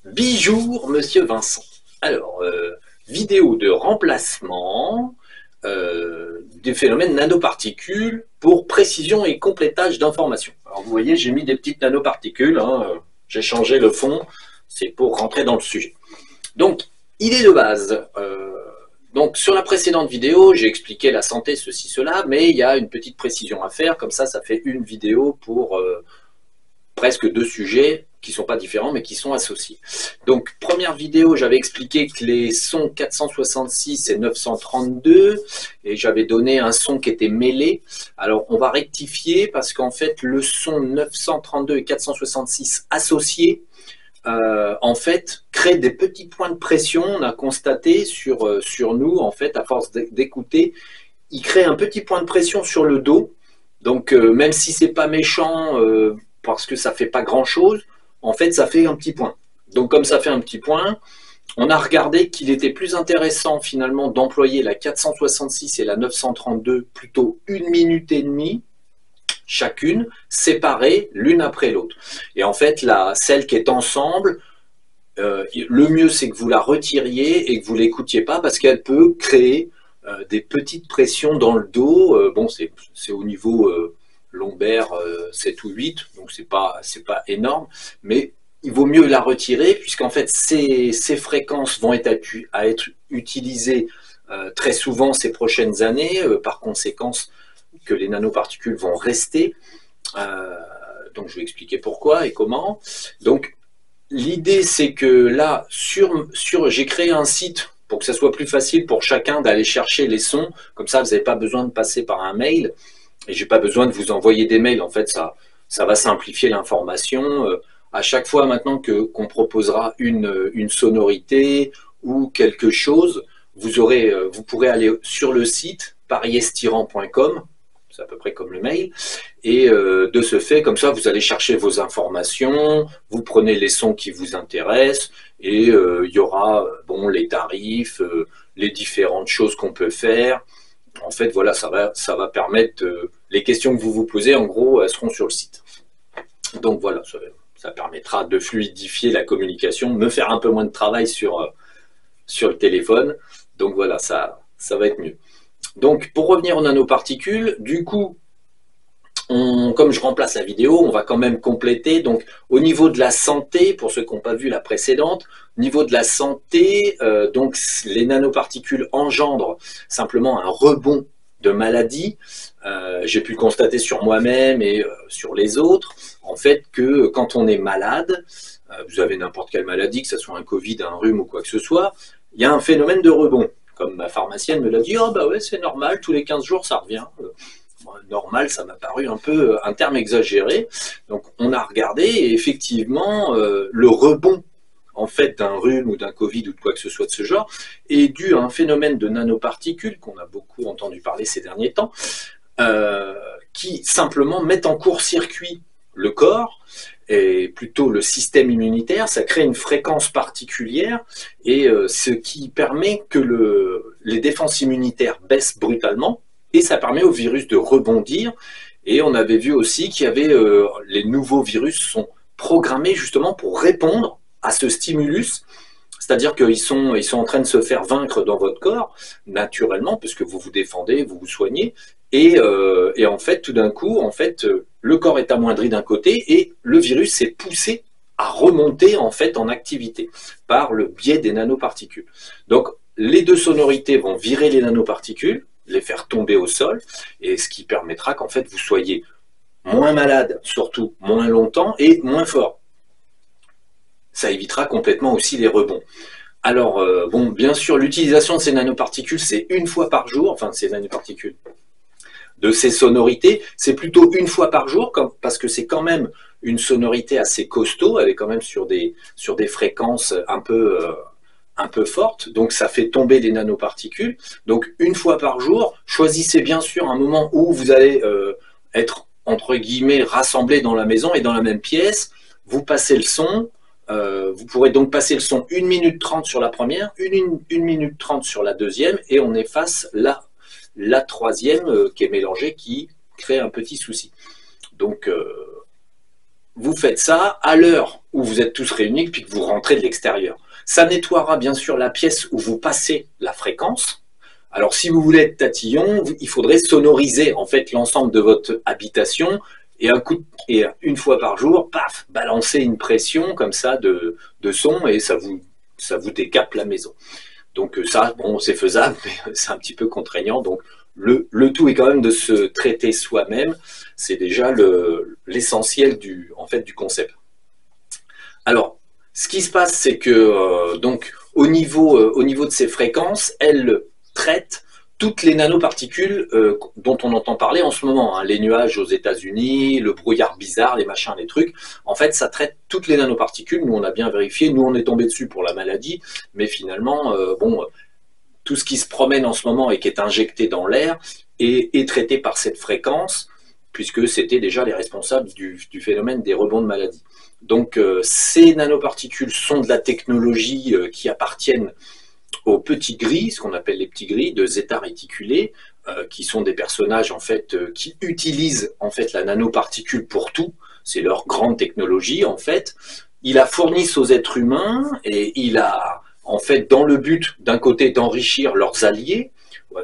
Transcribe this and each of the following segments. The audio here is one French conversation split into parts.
Bijour, monsieur Vincent. Alors, vidéo de remplacement des phénomènes nanoparticules pour précision et complétage d'informations. Alors, vous voyez, j'ai mis des petites nanoparticules, hein, j'ai changé le fond, c'est pour rentrer dans le sujet. Donc, idée de base. Donc, sur la précédente vidéo, j'ai expliqué la santé, ceci, cela, mais il y a une petite précision à faire, comme ça fait une vidéo pour presque deux sujets qui ne sont pas différents mais qui sont associés. Donc première vidéo, j'avais expliqué que les sons 466 et 932 et j'avais donné un son qui était mêlé. Alors on va rectifier parce qu'en fait le son 932 et 466 associés en fait crée des petits points de pression. On a constaté sur nous en fait à force d'écouter, il crée un petit point de pression sur le dos. Donc même si c'est pas méchant parce que ça fait pas grand chose, en fait ça fait un petit point. Donc comme ça fait un petit point, on a regardé qu'il était plus intéressant finalement d'employer la 466 et la 932 plutôt 1 minute et demie chacune, séparées l'une après l'autre. Et en fait celle qui est ensemble, le mieux c'est que vous la retiriez et que vous l'écoutiez pas parce qu'elle peut créer des petites pressions dans le dos. Bon, c'est au niveau lombaire 7 ou 8, donc c'est pas énorme, mais il vaut mieux la retirer puisqu'en fait ces fréquences vont être à être utilisées très souvent ces prochaines années, par conséquence que les nanoparticules vont rester. Donc je vais expliquer pourquoi et comment. Donc l'idée c'est que là, j'ai créé un site pour que ça soit plus facile pour chacun d'aller chercher les sons, comme ça vous n'avez pas besoin de passer par un mail, et j'ai pas besoin de vous envoyer des mails, en fait ça va simplifier l'information. À chaque fois maintenant qu'on proposera une sonorité ou quelque chose, vous pourrez aller sur le site pariestirant.com, c'est à peu près comme le mail, et de ce fait, comme ça, vous allez chercher vos informations, vous prenez les sons qui vous intéressent, et il y aura les tarifs, les différentes choses qu'on peut faire. En fait, voilà, ça va permettre, les questions que vous vous posez, en gros, elles seront sur le site. Donc voilà, ça permettra de fluidifier la communication, me faire un peu moins de travail sur le téléphone. Donc voilà, ça va être mieux. Donc pour revenir aux nanoparticules, du coup, comme je remplace la vidéo, on va quand même compléter. Donc au niveau de la santé, pour ceux qui n'ont pas vu la précédente, au niveau de la santé, donc les nanoparticules engendrent simplement un rebond de maladie. J'ai pu constater sur moi-même et sur les autres, en fait, que quand on est malade, vous avez n'importe quelle maladie, que ce soit un Covid, un rhume ou quoi que ce soit, il y a un phénomène de rebond. Comme ma pharmacienne me l'a dit, oh bah ouais, c'est normal, tous les 15 jours ça revient. Normal, ça m'a paru un peu un terme exagéré. Donc on a regardé et effectivement le rebond en fait d'un rhume ou d'un Covid ou de quoi que ce soit de ce genre est dû à un phénomène de nanoparticules qu'on a beaucoup entendu parler ces derniers temps, qui simplement mettent en court-circuit le corps et plutôt le système immunitaire. Ça crée une fréquence particulière et ce qui permet que les défenses immunitaires baissent brutalement. Et ça permet au virus de rebondir. Et on avait vu aussi qu'il y avait les nouveaux virus sont programmés justement pour répondre à ce stimulus. C'est-à-dire qu'ils sont en train de se faire vaincre dans votre corps, naturellement, puisque vous vous défendez, vous vous soignez. Et en fait, tout d'un coup, en fait, le corps est amoindri d'un côté et le virus s'est poussé à remonter en fait en activité par le biais des nanoparticules. Donc, les deux sonorités vont virer les nanoparticules, les faire tomber au sol, et ce qui permettra qu'en fait vous soyez moins malade, surtout moins longtemps et moins fort. Ça évitera complètement aussi les rebonds. Alors, bon, bien sûr, l'utilisation de ces nanoparticules, c'est une fois par jour, enfin ces nanoparticules, de ces sonorités, c'est plutôt une fois par jour, parce que c'est quand même une sonorité assez costaud, elle est quand même sur des fréquences un peu forte, donc ça fait tomber les nanoparticules. Donc une fois par jour, choisissez bien sûr un moment où vous allez être entre guillemets rassemblés dans la maison et dans la même pièce. Vous passez le son, vous pourrez donc passer le son 1 minute 30 sur la première, 1 minute 30 sur la deuxième, et on efface la troisième qui est mélangée, qui crée un petit souci. Donc vous faites ça à l'heure où vous êtes tous réunis puis que vous rentrez de l'extérieur. Ça nettoiera bien sûr la pièce où vous passez la fréquence. Alors si vous voulez être tatillon, il faudrait sonoriser en fait l'ensemble de votre habitation et une fois par jour, paf, balancer une pression comme ça de son et ça vous décape la maison. Donc ça, bon, c'est faisable, mais c'est un petit peu contraignant. Donc le tout est quand même de se traiter soi-même. C'est déjà l'essentiel en fait, du concept. Alors, ce qui se passe, c'est que donc au niveau de ces fréquences, elles traitent toutes les nanoparticules dont on entend parler en ce moment, hein, les nuages aux États-Unis, le brouillard bizarre, les machins, les trucs. En fait, ça traite toutes les nanoparticules. Nous, on a bien vérifié. Nous, on est tombé dessus pour la maladie, mais finalement, bon, tout ce qui se promène en ce moment et qui est injecté dans l'air est traité par cette fréquence, puisque c'était déjà les responsables du phénomène des rebonds de maladie. Donc, ces nanoparticules sont de la technologie qui appartiennent aux petits gris, ce qu'on appelle les petits gris de zeta réticulés, qui sont des personnages en fait qui utilisent en fait la nanoparticule pour tout. C'est leur grande technologie en fait. Ils la fournissent aux êtres humains et il a en fait dans le but d'un côté d'enrichir leurs alliés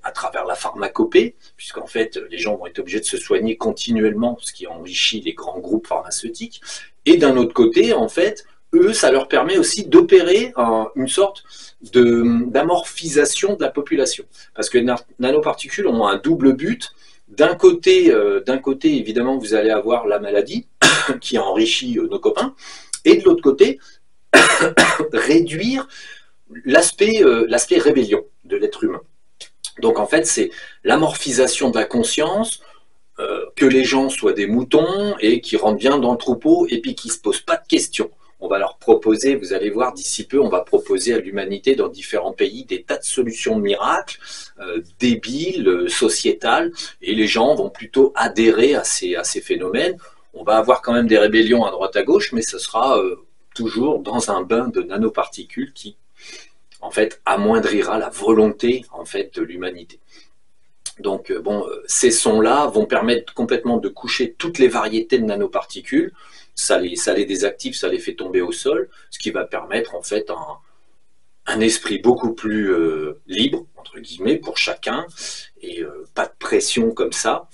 à travers la pharmacopée, puisqu'en fait les gens vont être obligés de se soigner continuellement, ce qui enrichit les grands groupes pharmaceutiques. Et d'un autre côté, en fait, eux, ça leur permet aussi d'opérer une sorte d'amorphisation de la population. Parce que les nanoparticules ont un double but. D'un côté, évidemment, vous allez avoir la maladie qui enrichit nos copains. Et de l'autre côté, réduire l'aspect rébellion de l'être humain. Donc en fait, c'est l'amorphisation de la conscience, que les gens soient des moutons et qui rentrent bien dans le troupeau et puis qui ne se posent pas de questions. On va leur proposer, vous allez voir d'ici peu, on va proposer à l'humanité dans différents pays des tas de solutions miracles, débiles, sociétales, et les gens vont plutôt adhérer à ces phénomènes. On va avoir quand même des rébellions à droite à gauche, mais ce sera toujours dans un bain de nanoparticules qui, en fait, amoindrira la volonté en fait, de l'humanité. Donc, bon, ces sons-là vont permettre complètement de coucher toutes les variétés de nanoparticules. Ça les désactive, ça les fait tomber au sol, ce qui va permettre en fait un esprit beaucoup plus libre, entre guillemets, pour chacun, et pas de pression comme ça.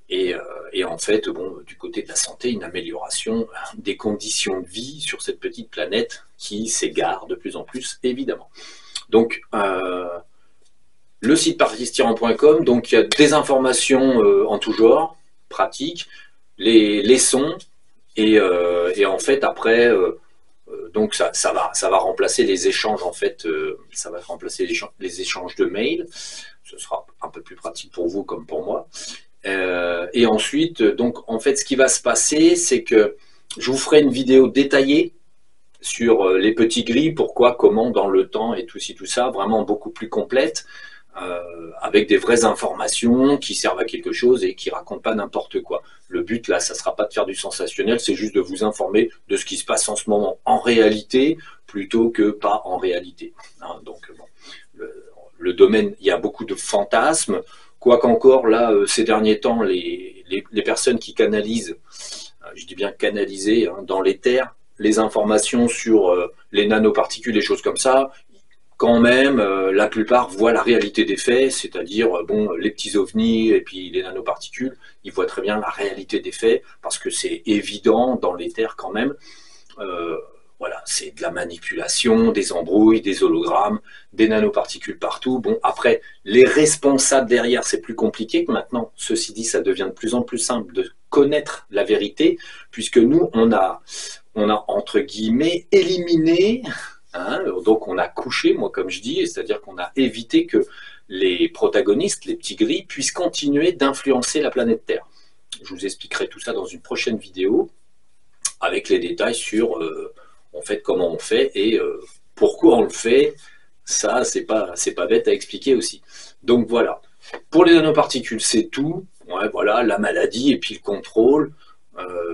Et en fait, bon, du côté de la santé, une amélioration des conditions de vie sur cette petite planète qui s'égare de plus en plus, évidemment. Donc, le site partistyran.com, donc il y a des informations en tout genre, pratiques, les sons, et en fait après, donc ça va remplacer les échanges en fait, ça va remplacer les échanges de mails, ce sera un peu plus pratique pour vous comme pour moi. Et ensuite, donc en fait ce qui va se passer, c'est que je vous ferai une vidéo détaillée sur les petits gris, pourquoi, comment, dans le temps et tout ci, tout ça, vraiment beaucoup plus complète. Avec des vraies informations qui servent à quelque chose et qui racontent pas n'importe quoi. Le but là, ça sera pas de faire du sensationnel, c'est juste de vous informer de ce qui se passe en ce moment en réalité plutôt que pas en réalité. Hein, donc bon, le domaine, il y a beaucoup de fantasmes, quoi qu'encore là, ces derniers temps, les personnes qui canalisent, je dis bien canaliser, hein, dans l'éther, les informations sur les nanoparticules, les choses comme ça, quand même, la plupart voient la réalité des faits, c'est-à-dire bon, les petits ovnis et puis les nanoparticules, ils voient très bien la réalité des faits, parce que c'est évident dans l'éther quand même. Voilà, c'est de la manipulation, des embrouilles, des hologrammes, des nanoparticules partout. Bon, après, les responsables derrière, c'est plus compliqué que maintenant. Ceci dit, ça devient de plus en plus simple de connaître la vérité, puisque nous, on a entre guillemets éliminé... Hein, donc on a couché, moi comme je dis, c'est-à-dire qu'on a évité que les protagonistes, les petits gris, puissent continuer d'influencer la planète Terre. Je vous expliquerai tout ça dans une prochaine vidéo, avec les détails sur en fait, comment on fait et pourquoi on le fait. Ça, c'est pas bête à expliquer aussi. Donc voilà, pour les nanoparticules, c'est tout. Ouais, voilà, la maladie et puis le contrôle.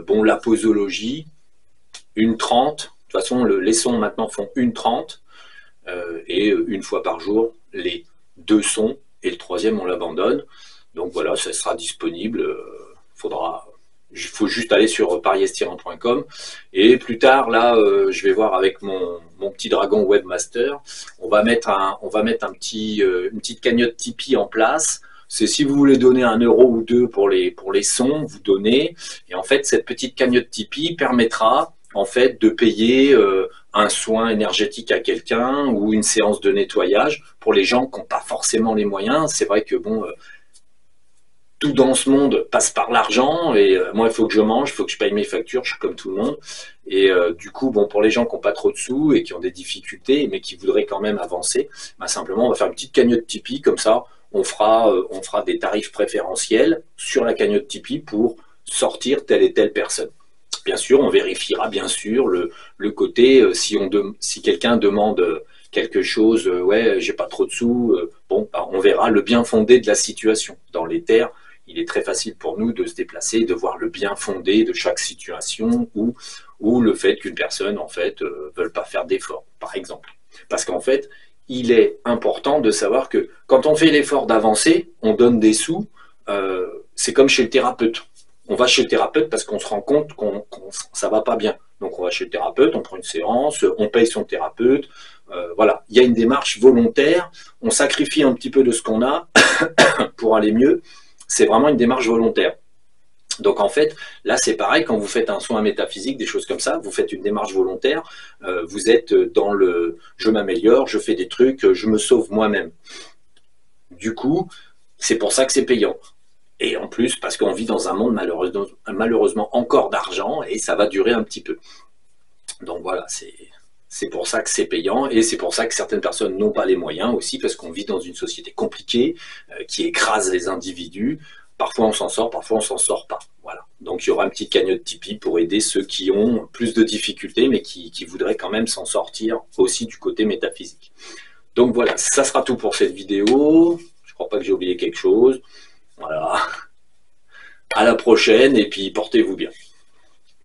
Bon, la posologie, une 30. De toute façon, les sons maintenant font une 30 et une fois par jour, les 2 sons et le troisième, on l'abandonne. Donc voilà, ça sera disponible. Faudra Il faut juste aller sur pariestirant.com. Et plus tard, là, je vais voir avec mon petit dragon webmaster. On va mettre une petite cagnotte Tipeee en place. C'est si vous voulez donner 1 euro ou 2 pour les sons, vous donnez. Et en fait, cette petite cagnotte Tipeee permettra en fait de payer un soin énergétique à quelqu'un ou une séance de nettoyage pour les gens qui n'ont pas forcément les moyens. C'est vrai que bon, tout dans ce monde passe par l'argent et moi il faut que je mange, il faut que je paye mes factures, je suis comme tout le monde. Et du coup, bon, pour les gens qui n'ont pas trop de sous et qui ont des difficultés mais qui voudraient quand même avancer, bah, simplement on va faire une petite cagnotte Tipeee, comme ça on fera des tarifs préférentiels sur la cagnotte Tipeee pour sortir telle et telle personne. Bien sûr, on vérifiera bien sûr le côté, si quelqu'un demande quelque chose, ouais, j'ai pas trop de sous, bon, bah, on verra le bien fondé de la situation. Dans les terres, il est très facile pour nous de se déplacer, de voir le bien fondé de chaque situation ou le fait qu'une personne, en fait, veuille pas faire d'efforts, par exemple. Parce qu'en fait, il est important de savoir que quand on fait l'effort d'avancer, on donne des sous, c'est comme chez le thérapeute. On va chez le thérapeute parce qu'on se rend compte ça va pas bien. Donc on va chez le thérapeute, on prend une séance, on paye son thérapeute. Voilà, il y a une démarche volontaire, on sacrifie un petit peu de ce qu'on a pour aller mieux. C'est vraiment une démarche volontaire. Donc en fait, là c'est pareil, quand vous faites un soin métaphysique, des choses comme ça, vous faites une démarche volontaire, vous êtes dans le « je m'améliore, je fais des trucs, je me sauve moi-même ». Du coup, c'est pour ça que c'est payant. Et en plus, parce qu'on vit dans un monde malheureusement encore d'argent et ça va durer un petit peu. Donc voilà, c'est pour ça que c'est payant et c'est pour ça que certaines personnes n'ont pas les moyens aussi, parce qu'on vit dans une société compliquée qui écrase les individus. Parfois on s'en sort, parfois on s'en sort pas. Voilà. Donc il y aura une petite cagnotte Tipeee pour aider ceux qui ont plus de difficultés mais qui voudraient quand même s'en sortir aussi du côté métaphysique. Donc voilà, ça sera tout pour cette vidéo. Je crois pas que j'ai oublié quelque chose. Voilà. À la prochaine et puis portez-vous bien.